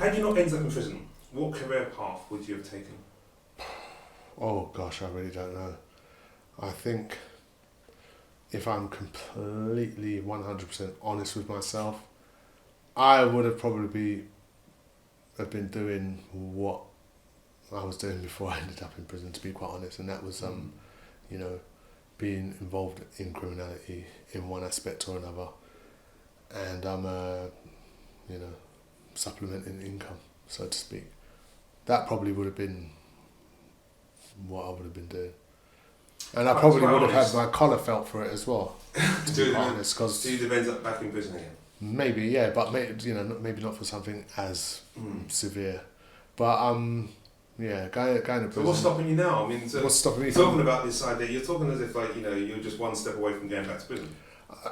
Had you not ended up in prison, what career path would you have taken? Oh gosh, I really don't know. I think if I'm completely 100% honest with myself, I would have probably have been doing what I was doing before I ended up in prison, to be quite honest, and that was you know, being involved in criminality in one aspect or another, and I'm you know, supplementing income, so to speak. That probably would have been what I would have been doing. And I probably would have had my collar felt for it as well, to be quite honest. Cause so you'd have ended up back in prison again? Maybe, yeah, but you know, maybe not for something as severe. But yeah, going to prison. So what's stopping you now? I mean, so what's stopping me? Talking about this idea, you're talking as if like, you know, you're just one step away from going back to prison.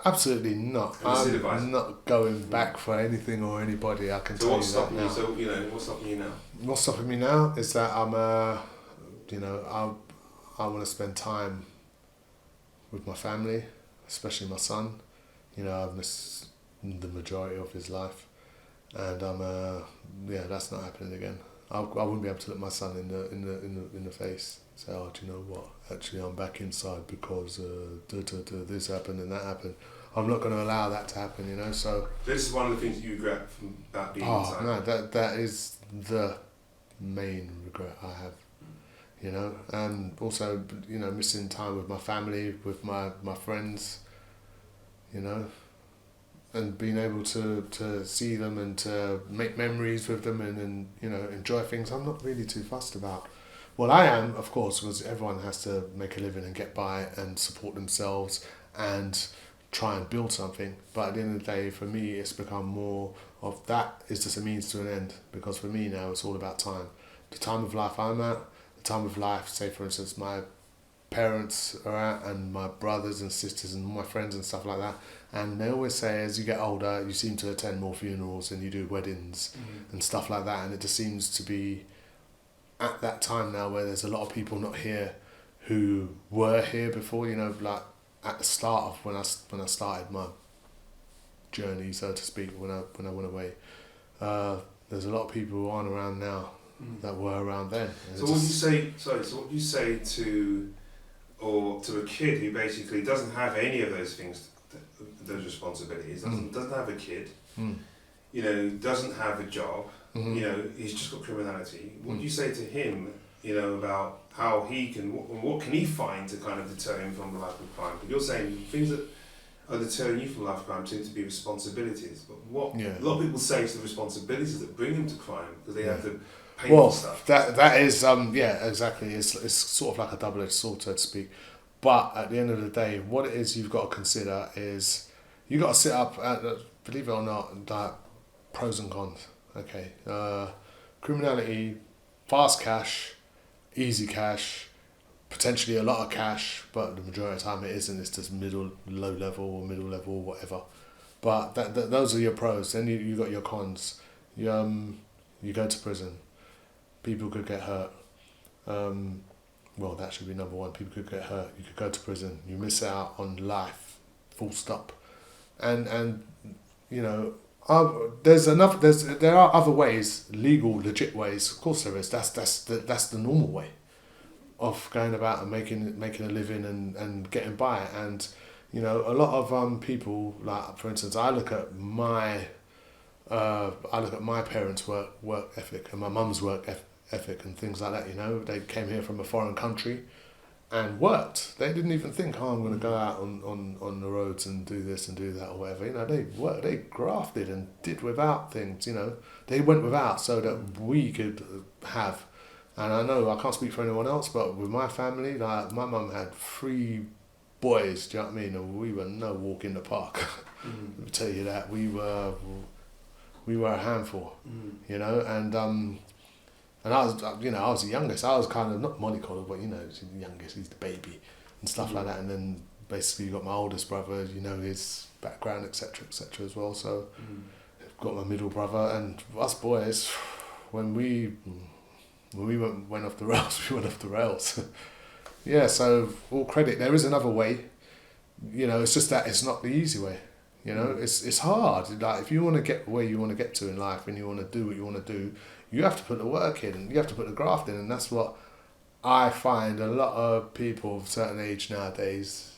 Absolutely not. I'm not going back for anything or anybody. I can tell you that now. So you know, what's stopping you now? What's stopping me now is that I'm you know, I want to spend time with my family, especially my son. You know, I've missed the majority of his life, and yeah, that's not happening again. I wouldn't be able to look my son in the face, say, oh, do you know what? Actually, I'm back inside because this happened and that happened. I'm not going to allow that to happen, you know. So this is one of the things you regret from that being inside. No, that is the main regret I have, you know, and also, you know, missing time with my family, with my friends, you know, and being able to see them and to make memories with them and you know, enjoy things I'm not really too fussed about. Well, I am, of course, because everyone has to make a living and get by and support themselves and try and build something. But at the end of the day, for me, it's become more of that is just a means to an end, because for me now it's all about time. The time of life I'm at, the time of life, say for instance, my parents are at, and my brothers and sisters and my friends and stuff like that, and they always say as you get older you seem to attend more funerals and you do weddings and stuff like that, and it just seems to be at that time now where there's a lot of people not here who were here before, you know, like at the start of when I started my journey, so to speak, when I went away. There's a lot of people who aren't around now that were around then. So what would you say to a kid who basically doesn't have any of those things, those responsibilities, doesn't have a kid, you know, doesn't have a job, you know, he's just got criminality. What do you say to him, you know, about how he can, what can he find to kind of deter him from the life of crime? But you're saying things that are deterring you from life of crime seem to be responsibilities, but what a lot of people say is the responsibilities that bring them to crime, because they have to pay for stuff. That is yeah, exactly. It's sort of like a double-edged sword, so to speak. But at the end of the day, what it is you've got to consider is you've got to sit up at, believe it or not, like pros and cons. Okay, criminality, fast cash, easy cash, potentially a lot of cash, but the majority of the time it isn't. It's just low level or middle level, whatever. But those are your pros. Then you got your cons. You go to prison. People could get hurt. Well, that should be number one. People could get hurt. You could go to prison. You miss out on life. Full stop. And you know, there are other ways, legal, legit ways. Of course there is. That's the normal way of going about and making a living and getting by. And you know, a lot of people, like for instance, I look at my parents' work ethic and my mum's work ethic and things like that. You know, they came here from a foreign country and worked. They didn't even think, oh, I'm going to go out on the roads and do this and do that or whatever. You know, they worked, they grafted and did without things. You know, they went without so that we could have. And I know I can't speak for anyone else, but with my family, like my mum had 3 boys. Do you know what I mean? And we were no walk in the park. Let me tell you that we were a handful. You know, and I was, you know, I was the youngest. I was kind of not mollycoddled, but you know, he's the youngest. He's the baby and stuff like that. And then basically you got my oldest brother. You know his background, etc., as well. So got my middle brother and us boys. When we went off the rails, we went off the rails. Yeah. So all credit. There is another way. You know, it's just that it's not the easy way. You know, it's hard. Like if you want to get where you want to get to in life and you want to do what you want to do, you have to put the work in. You have to put the graft in, and that's what I find a lot of people of a certain age nowadays,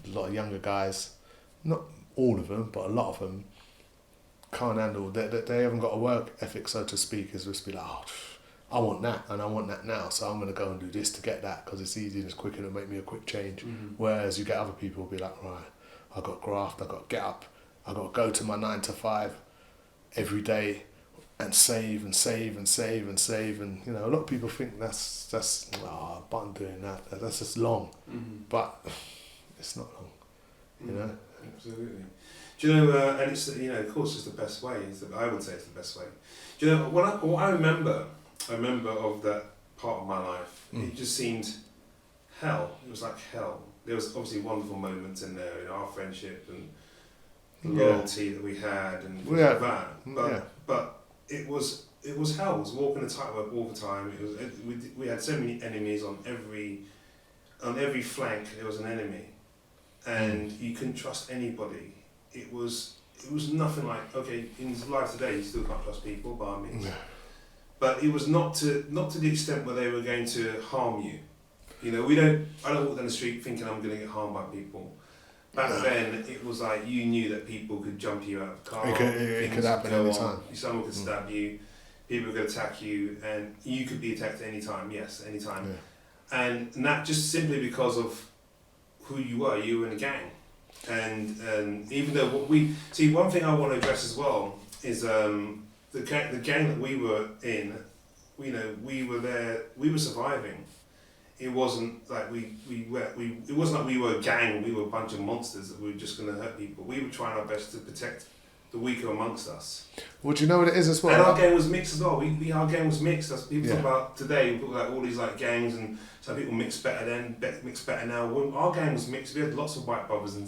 a lot of younger guys, not all of them, but a lot of them can't handle. They haven't got a work ethic, so to speak. Is just be like, oh, I want that and I want that now, so I'm going to go and do this to get that because it's easy and it's quicker to make me a quick change. Whereas you get other people be like, right, I got graft, I got to get up, I got to go to my 9 to 5 every day and save and save and save and save, and you know, a lot of people think that's but I'm doing that. That's just long, but it's not long, you know. Absolutely. Do you know? And it's, you know, of course, it's the best way. I would say it's the best way. Do you know what I remember? I remember of that part of my life. It just seemed hell. It was like hell. There was obviously wonderful moments in there, in our friendship and the loyalty that we had and things like that. But it was hell. It was walking a tightrope all the time. We had so many enemies on every flank. There was an enemy, and you couldn't trust anybody. It was nothing like, okay, in life today you still can't trust people by means. But it was not to the extent where they were going to harm you. You know, I don't walk down the street thinking I'm going to get harmed by people. Back then, it was like you knew that people could jump you out of the car. It could happen any time. Someone could stab you, people could attack you, and you could be attacked any time. Yes, any time. Yeah. And that just simply because of who you were in a gang. And even though one thing I want to address as well is the gang that we were in. You know, we were there. We were surviving. It wasn't like it wasn't like we were a gang. We were a bunch of monsters that were just going to hurt people. We were trying our best to protect the weaker amongst us. Well, do you know what it is as well? And our gang was mixed as well. Our gang was mixed. As people talk about today, people like all these like gangs, and some people mix better then, mix better now. When our gang was mixed, we had lots of white brothers and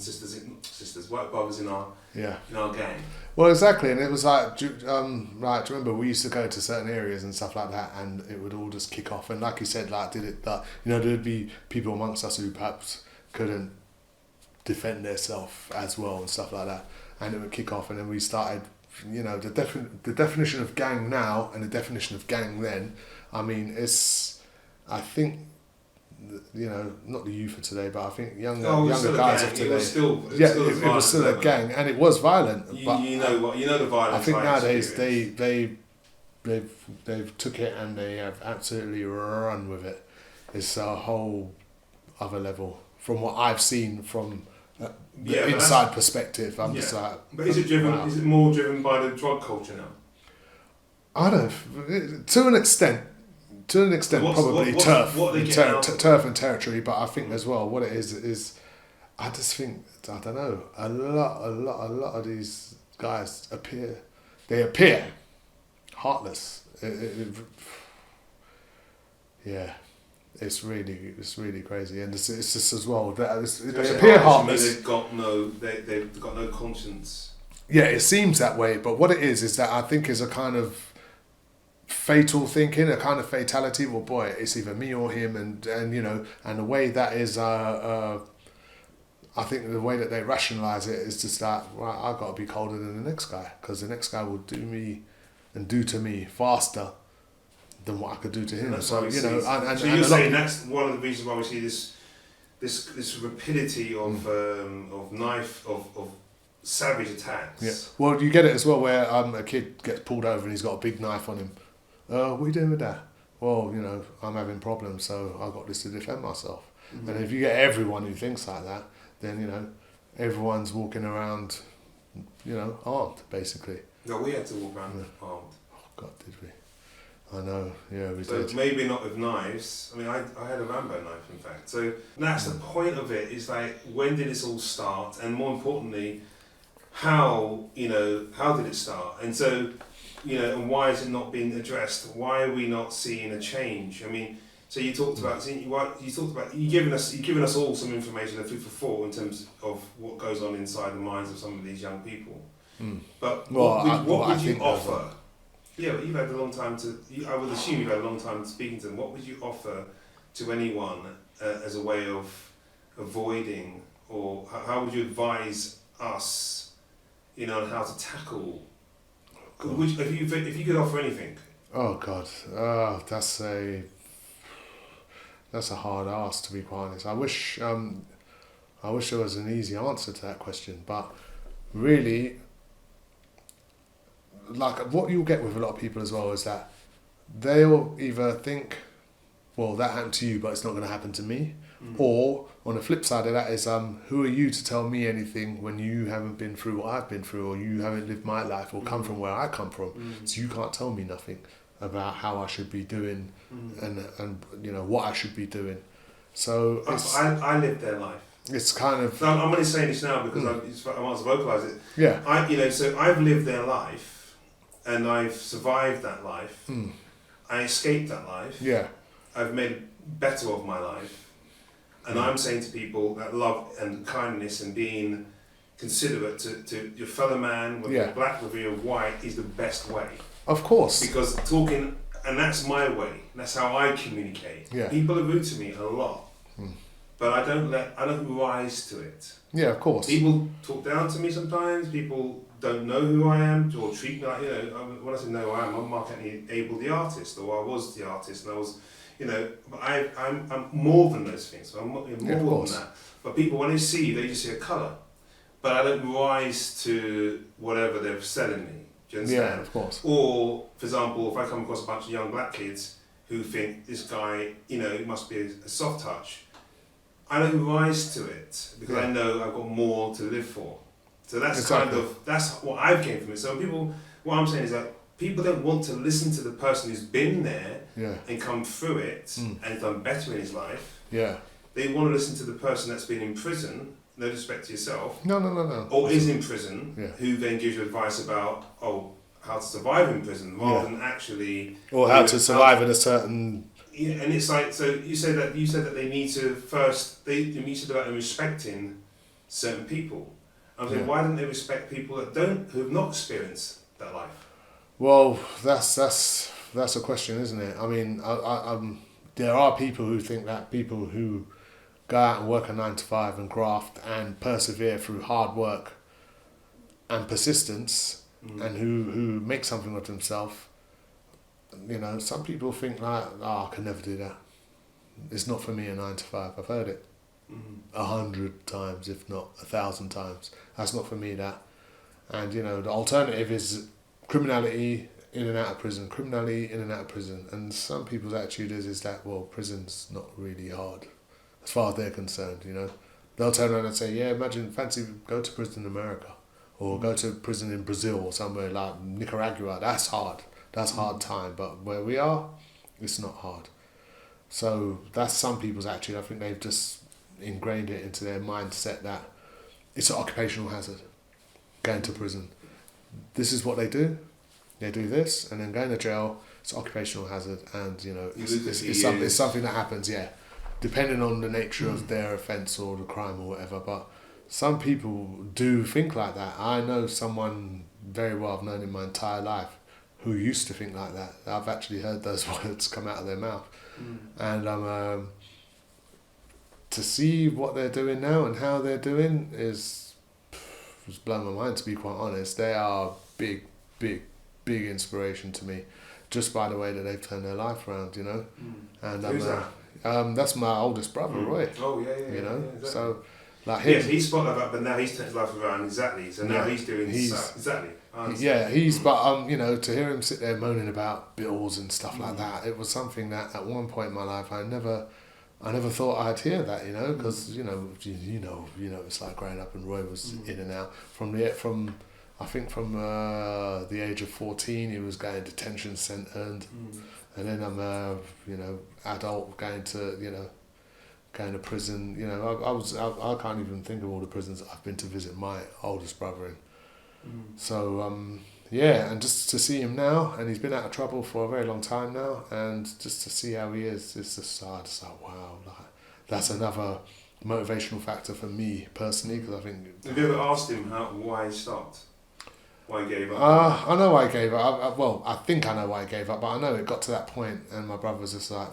white brothers in our gang. Well, exactly, and it was like, do you remember we used to go to certain areas and stuff like that, and it would all just kick off. And like you said, there'd be people amongst us who perhaps couldn't defend themselves as well and stuff like that, and it would kick off, and then we started, you know, the definition of gang now and the definition of gang then. I mean, I think, you know, not the youth of today, but I think younger guys of today. It was still a gang, and it was violent. You know the violence. I think nowadays they've took it and they have absolutely run with it. It's a whole other level from what I've seen from the inside perspective. I'm just like. But is it driven? Wow. Is it more driven by the drug culture now? I don't know, to an extent. To an extent, probably turf and territory, but I think as well what it is I just think, I don't know, a lot of these guys appear heartless. It's really crazy, and it's just as well that they appear heartless. They've got no conscience. Yeah, it seems that way, but what it is that I think is a kind of fatal thinking, a kind of fatality. Well, boy, it's either me or him, and you know, and the way that is, I think the way that they rationalise it is just that, right, I've got to be colder than the next guy because the next guy will do to me faster than what I could do to him. So you know, so you're saying that's one of the reasons why we see this rapidity of savage attacks. Yeah. Well, you get it as well where a kid gets pulled over and he's got a big knife on him. What are you doing with that? Well, you know, I'm having problems, so I've got this to defend myself. Mm-hmm. And if you get everyone who thinks like that, then, you know, everyone's walking around, you know, armed, basically. No, we had to walk around armed. Oh, God, did we? I know, yeah, we so did. Maybe not with knives. I mean, I had a Rambo knife, in fact. So that's the point of it, is like, when did this all start? And more importantly, how did it start? And so, you know, and why is it not being addressed? Why are we not seeing a change? I mean, so you talked about you giving us all some information, a food for thought in terms of what goes on inside the minds of some of these young people. But what would you offer? Yeah, but you've had a long time I would assume you've had a long time speaking to them. What would you offer to anyone as a way of avoiding, or how would you advise us you know, on how to tackle. Which, if you could offer anything. Oh God, that's a hard ask, to be quite honest. I wish there was an easy answer to that question, but really, like what you'll get with a lot of people as well is that they'll either think, well, that happened to you, but it's not going to happen to me. Or on the flip side of that is, who are you to tell me anything when you haven't been through what I've been through, or you haven't lived my life, or come from where I come from. So you can't tell me nothing about how I should be doing and you know what I should be doing. So I lived their life. It's kind of. So I'm only saying this now because I want to vocalise it. Yeah. So I've lived their life, and I've survived that life. I escaped that life. Yeah. I've made better of my life. And I'm saying to people that love and kindness and being considerate to your fellow man, whether you're black, whether you're white, is the best way. Of course. Because talking, and that's my way, that's how I communicate. Yeah. People are rude to me a lot, but I don't rise to it. Yeah, of course. People talk down to me sometimes, people don't know who I am, or treat me like, you know, when I say know who I am, I'm Mark Anthony Abel the artist, or I was the artist, and I was, you know, but I'm more than those things. So I'm more than that. But people, when they see you, they just see a colour. But I don't rise to whatever they're selling me. Do you understand? Yeah, of course. Or, for example, if I come across a bunch of young black kids who think this guy, you know, it must be a soft touch, I don't rise to it because I know I've got more to live for. So that's that's what I've gained from it. So people, what I'm saying is that people don't want to listen to the person who's been there and come through it and done better in his life. Yeah. They want to listen to the person that's been in prison, no disrespect to yourself. No. Or is in prison, who then gives you advice about, how to survive in prison, rather than actually... Or how to survive in a certain... Yeah, and it's like, so you said that they need to first, you said about them respecting certain people. I'm saying, why don't they respect people who have not experienced that life? Well, that's a question, isn't it? I mean, there are people who think that people who go out and work a 9 to 5 and graft and persevere through hard work and persistence and who make something of themselves, you know, some people think like, I can never do that. It's not for me a 9 to 5. I've heard it 100 times, if not 1,000 times. That's not for me, that. And, you know, the alternative is criminality, in and out of prison, criminality, in and out of prison. And some people's attitude is that, well, prison's not really hard, as far as they're concerned, you know. They'll turn around and say, fancy go to prison in America, or go to prison in Brazil, or somewhere like Nicaragua. That's hard. That's hard time. But where we are, it's not hard. So that's some people's attitude. I think they've just ingrained it into their mindset that it's an occupational hazard, going to prison. This is what they do. They do this, and then going to jail, it's an occupational hazard, and, you know, it's something that happens, depending on the nature of their offence or the crime or whatever. But some people do think like that. I know someone very well I've known in my entire life who used to think like that. I've actually heard those words come out of their mouth. And to see what they're doing now and how they're doing is blowing my mind, to be quite honest. They are big inspiration to me, just by the way that they've turned their life around, you know. And who's that? That's my oldest brother, Roy. Oh yeah. You know, exactly. So like him. Yes, he's spotted that, but now he's turned his life around exactly. So now he's doing exactly. But you know, to hear him sit there moaning about bills and stuff like that, it was something that at one point in my life I never thought I'd hear that, you know, because you know it's like growing up, and Roy was in and out from the age of 14 he was going to detention centre, and then I'm adult going to prison. You know, I can't even think of all the prisons that I've been to visit my oldest brother in. So and just to see him now, and he's been out of trouble for a very long time now, and just to see how he is, it's just like, wow, like, that's another motivational factor for me personally, because I think... Have you ever asked him why he stopped? Why he gave up? I know why he gave up. I think I know why he gave up, but I know it got to that point, and my brother was just like,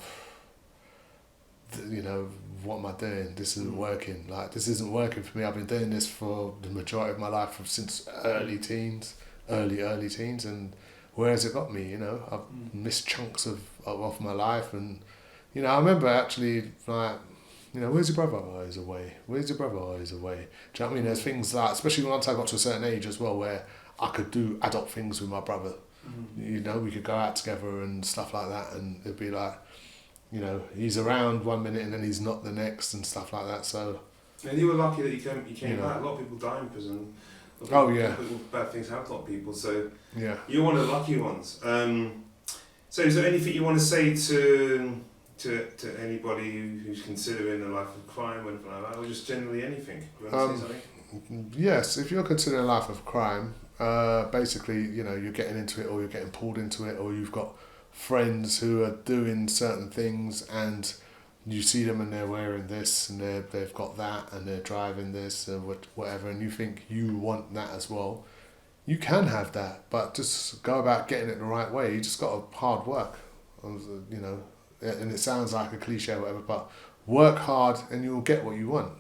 you know, what am I doing? This isn't working. Like, this isn't working for me. I've been doing this for the majority of my life, since early teens, and where has it got me? You know, I've missed chunks of my life, and you know, I remember actually like, you know, where's your brother? Oh, he's away. Where's your brother? Oh, he's away. Do you know what I mean? There's things like, especially once I got to a certain age as well, where I could do adult things with my brother. You know, we could go out together and stuff like that, and it'd be like, you know, he's around one minute and then he's not the next and stuff like that. So. And you were lucky that you came know. back. A lot of people die in prison. Bad things happen to a lot of people. So yeah, you're one of the lucky ones. So is there anything you want to say to anybody who's considering a life of crime or anything like that, or just generally anything? You want to say something? Yes, if you're considering a life of crime, basically, you know, you're getting into it, or you're getting pulled into it, or you've got friends who are doing certain things, and you see them and they're wearing this and they've got that and they're driving this or whatever, and you think you want that as well. You can have that, but just go about getting it the right way. You just got to hard work, you know. And it sounds like a cliche or whatever, but work hard and you'll get what you want.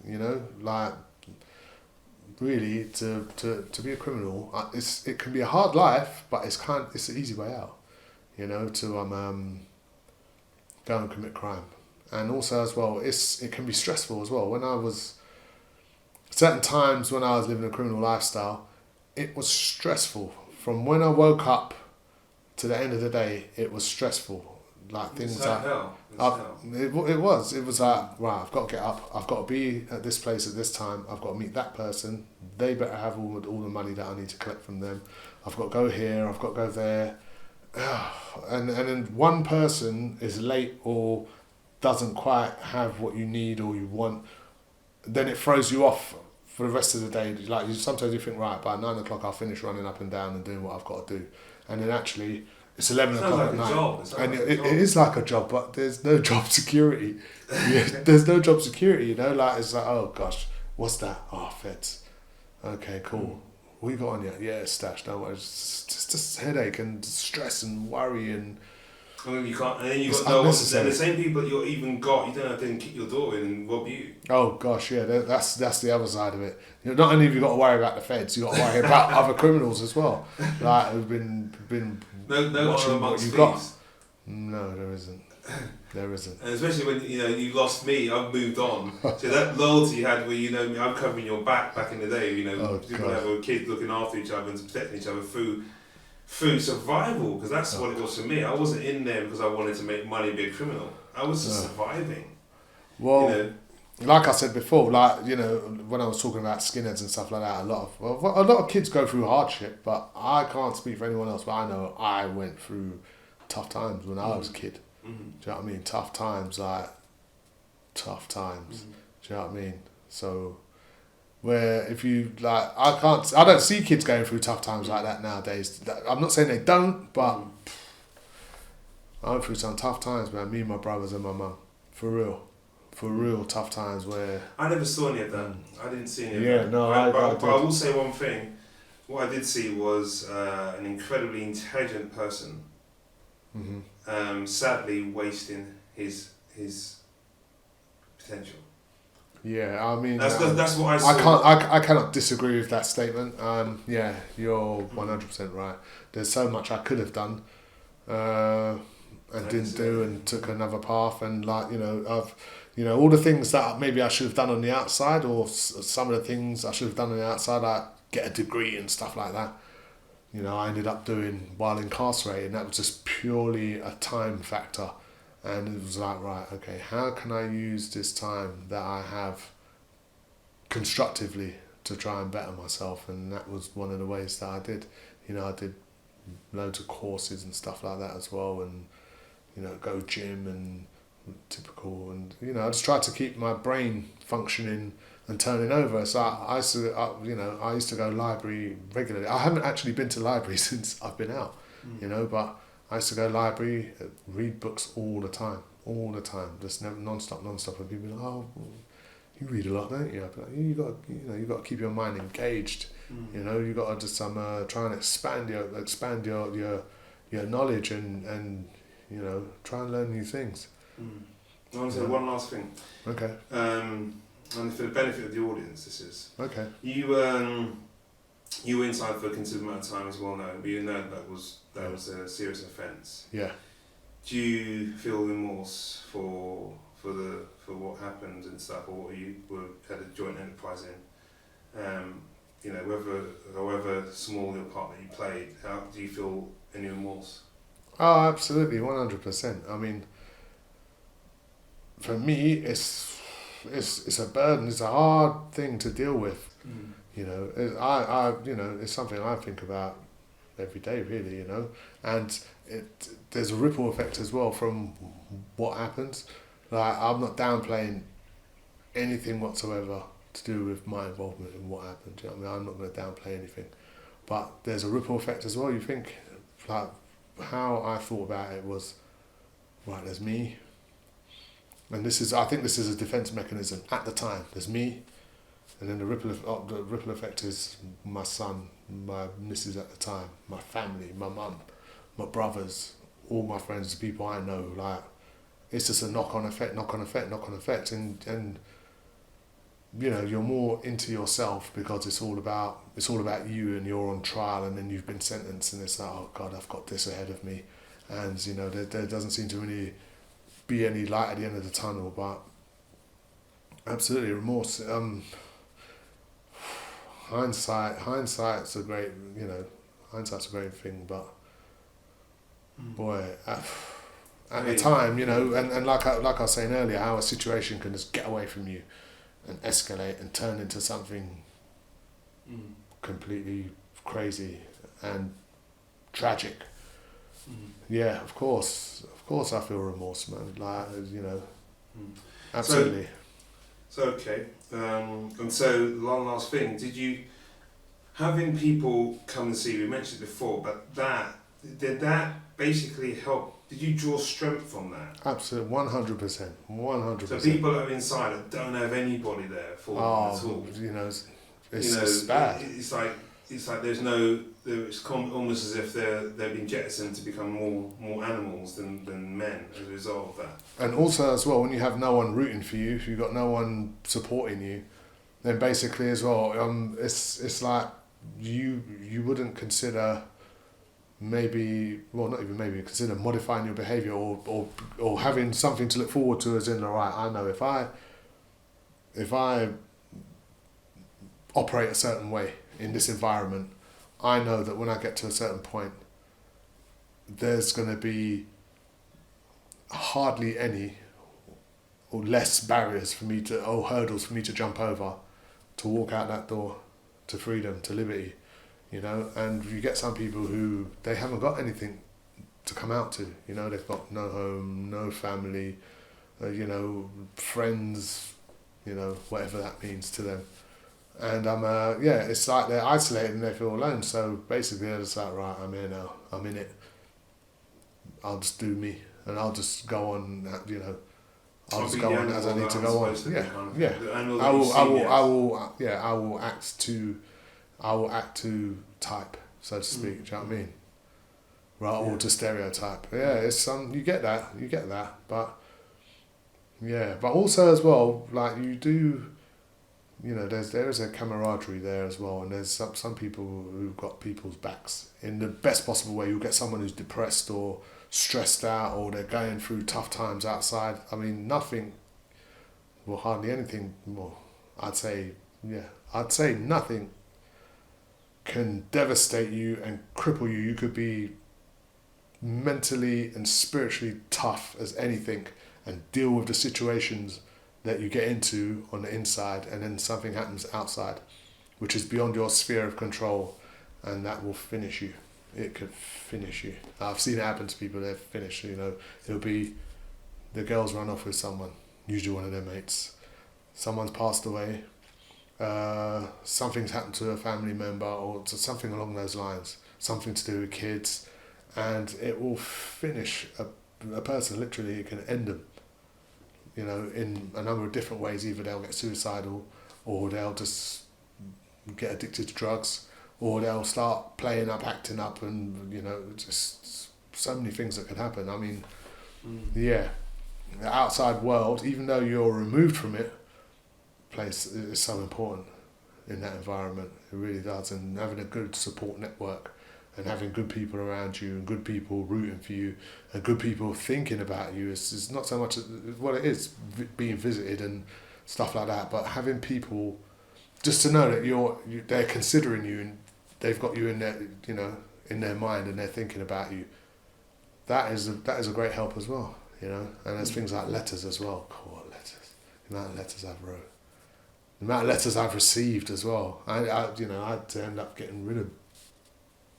You know, like really to be a criminal, it can be a hard life, but it's an easy way out. You know, to go and commit crime. And also as well, it can be stressful as well. Certain times when I was living a criminal lifestyle, it was stressful. From when I woke up to the end of the day, it was stressful. Like things like it was like, right, I've got to get up, I've got to be at this place at this time, I've got to meet that person, they better have all the money that I need to collect from them, I've got to go here, I've got to go there, and then one person is late or doesn't quite have what you need or you want, then it throws you off for the rest of the day. Like sometimes you think, right, by 9 o'clock I'll finish running up and down and doing what I've got to do, and then actually it's 11 o'clock at night. And it is like a job, but there's no job security. There's no job security, you know? Like, it's like, oh gosh, what's that? Oh, feds. Okay, cool. What you got on yet? Yeah, stash, don't worry. It's just headache and stress and worry and... And then you can't, and then you've got no one to say. The same people that you don't have to kick your door in and rob you. Oh gosh, yeah, that's the other side of it. You know, not only have you got to worry about the feds, you got to worry about other criminals as well. Like who've been no watching what you've got. No, there isn't. There isn't. And especially when you lost me, I've moved on. So that loyalty you had, where you know me, I'm covering your back in the day. You know, people have a kids looking after each other and protecting each other through survival, because that's what it was for me. I wasn't in there because I wanted to make money, be a criminal. I was just surviving. Well, you know, like I said before, like, you know, when I was talking about skinheads and stuff like that, a lot of kids go through hardship, but I can't speak for anyone else, but I know I went through tough times when I was a kid. Do you know what I mean? Tough times. Do you know what I mean? So, where if you like, I don't see kids going through tough times like that nowadays. I'm not saying they don't, but I went through some tough times, man. Me and my brothers and my mum, for real tough times where I never saw any of that. I didn't see any of that. Yeah, no, but I will say one thing. What I did see was an incredibly intelligent person, sadly wasting his potential. Yeah, I mean that's what I saw. I cannot disagree with that statement. Yeah, you're 100% right. There's so much I could have done, and didn't do, and took another path, and like all the things that maybe I should have done on the outside, or some of the things I should have done on the outside, like get a degree and stuff like that. You know, I ended up doing while incarcerated, and that was just purely a time factor. And it was like, right, okay, how can I use this time that I have constructively to try and better myself? And that was one of the ways that I did. You know, I did loads of courses and stuff like that as well, and, you know, go gym and typical, and, you know, I just tried to keep my brain functioning and turning over. So I used to go library regularly. I haven't actually been to library since I've been out, you know, but I used to go library, read books all the time, just non-stop. And people like, oh, you read a lot, don't you? I'd be like, you got to keep your mind engaged. You know, you got to just try and expand your knowledge and you know, try and learn new things. I want to say one last thing. Okay. And for the benefit of the audience, this is Okay. you were inside for a considerable amount of time as well now, but you know that was a serious offence. Yeah. Do you feel remorse for what happened and stuff, or you had a joint enterprise in? You know, however small the part that you played, how do you feel any remorse? Oh, absolutely, 100%. I mean, for me, it's a burden. It's a hard thing to deal with. Mm. You know, it's something I think about every day, really. You know, and there's a ripple effect as well from what happens. Like, I'm not downplaying anything whatsoever to do with my involvement in what happened. You know what I mean? I'm not going to downplay anything, but there's a ripple effect as well. You think, like, how I thought about it was, right, there's me, and I think this is a defense mechanism at the time. There's me, and then the ripple effect is my son, my missus at the time, my family, my mum, my brothers, all my friends, the people I know. Like, it's just a knock-on effect, and you know, you're more into yourself because it's all about you, and you're on trial, and then you've been sentenced, and it's like, oh God, I've got this ahead of me, and you know, there doesn't seem to really be any light at the end of the tunnel. But absolutely, remorse. Hindsight's a great, you know, hindsight's a great thing, but boy, at the time, you know, and like I was saying earlier, how a situation can just get away from you and escalate and turn into something completely crazy and tragic. Yeah, of course I feel remorse, man. Like, you know, absolutely. So okay, and so one last thing, did you, having people come and see you, we mentioned it before, but did that basically help? Did you draw strength from that? Absolutely, 100%. So people that are inside that don't have anybody there for them at all. You know, it's bad. It's like there's no. It's almost as if they've been jettisoned to become more animals than men as a result of that. And also as well, when you have no one rooting for you, if you've got no one supporting you, then basically as well, it's like you wouldn't consider. Maybe, well, not even maybe, consider modifying your behaviour or having something to look forward to, as in, all right, I know if I operate a certain way in this environment, I know that when I get to a certain point, there's going to be hardly any or less barriers for me to, or hurdles for me to jump over to walk out that door to freedom, to liberty. You know, and you get some people who they haven't got anything to come out to. You know, they've got no home, no family, you know, friends, you know, whatever that means to them. And it's like they're isolated and they feel alone. So basically, they're just like, right, I'm here now, I'm in it. I'll just do me, and I'll just go on. You know, I'll just go on as I need to go on. Yeah. I will act to type, so to speak. Do you know what I mean? Right, or to stereotype. Yeah, it's you get that, but yeah, but also as well, like you do, you know, there is a camaraderie there as well, and there's some people who've got people's backs in the best possible way. You'll get someone who's depressed or stressed out, or they're going through tough times outside. I mean, hardly anything. Well, I'd say nothing can devastate you and cripple you. You could be mentally and spiritually tough as anything and deal with the situations that you get into on the inside, and then something happens outside which is beyond your sphere of control, and that will finish you. It could finish you. I've seen it happen to people. They're finished. You know, it'll be the girls run off with someone, usually one of their mates. Someone's passed away. Something's happened to a family member or to something along those lines, something to do with kids, and it will finish a person. Literally, it can end them, you know, in a number of different ways. Either they'll get suicidal, or they'll just get addicted to drugs, or they'll start playing up, acting up, and, you know, just so many things that could happen. I mean, yeah, the outside world, even though you're removed from it, plays is so important in that environment. It really does. And having a good support network and having good people around you and good people rooting for you and good people thinking about you is not so much what it is, being visited and stuff like that, but having people just to know that they're considering you and they've got you in their, you know, in their mind and they're thinking about you. That is a great help as well, you know. And there's things like letters as well. God, letters. The amount of letters I've wrote. The amount of letters I've received as well. I had to end up getting rid of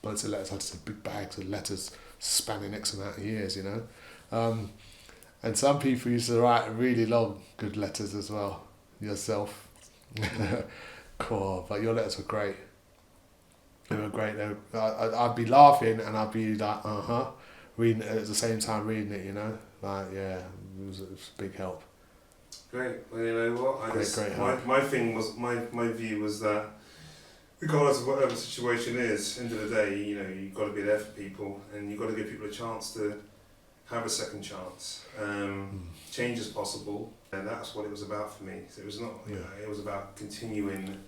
bunch of letters. I had some big bags of letters spanning X amount of years, you know. And some people used to write really long, good letters as well. Yourself. Cool. But your letters were great. They were great. I'd be laughing and I'd be like, reading it at the same time reading it, you know. Like, yeah, it was a big help. Great. Well, you know what? My thing was, my view was that regardless of whatever the situation is, end of the day, you know, you've got to be there for people and you've got to give people a chance to have a second chance. Change is possible, and that's what it was about for me. So it was not, it was about continuing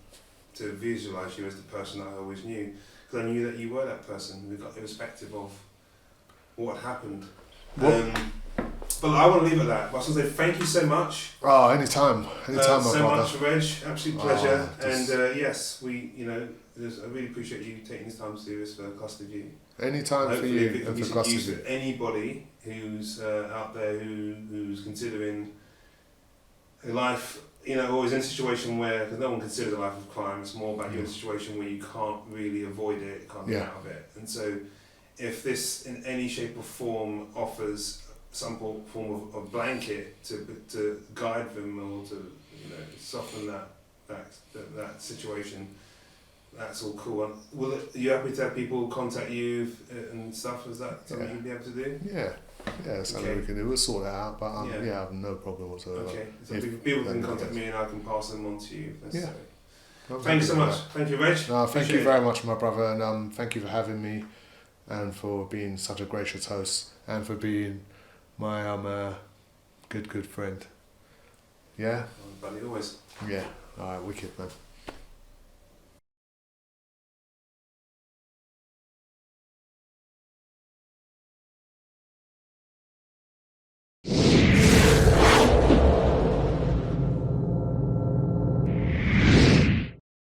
to visualise you as the person that I always knew, because I knew that you were that person, irrespective of what happened. But I want to leave it at that. I want to say thank you so much. Oh, anytime, my so brother. Much, Reg. Absolute pleasure. And yes, I really appreciate you taking this time to do this for ClusterView. Anytime for you and for ClusterView. Use for anybody who's out there who's considering a life, you know, or is in a situation where, because no one considers a life of crime, it's more about you're in a situation where you can't really avoid it, can't get out of it. And so if this in any shape or form offers some form of blanket to guide them or to, you know, soften that situation, that's all cool. And are you happy to have people contact you and stuff? Is that something you'd be able to do? Yeah, something we can do. We'll sort that out, but I have no problem whatsoever. Okay, so people can contact me and I can pass them on to you if necessary. Thank you so much. Thank you, Reg. No, thank you very much, my brother, and thank you for having me and for being such a gracious host and for being my good friend. Yeah? Buddy, always. Yeah. Alright, wicked, man.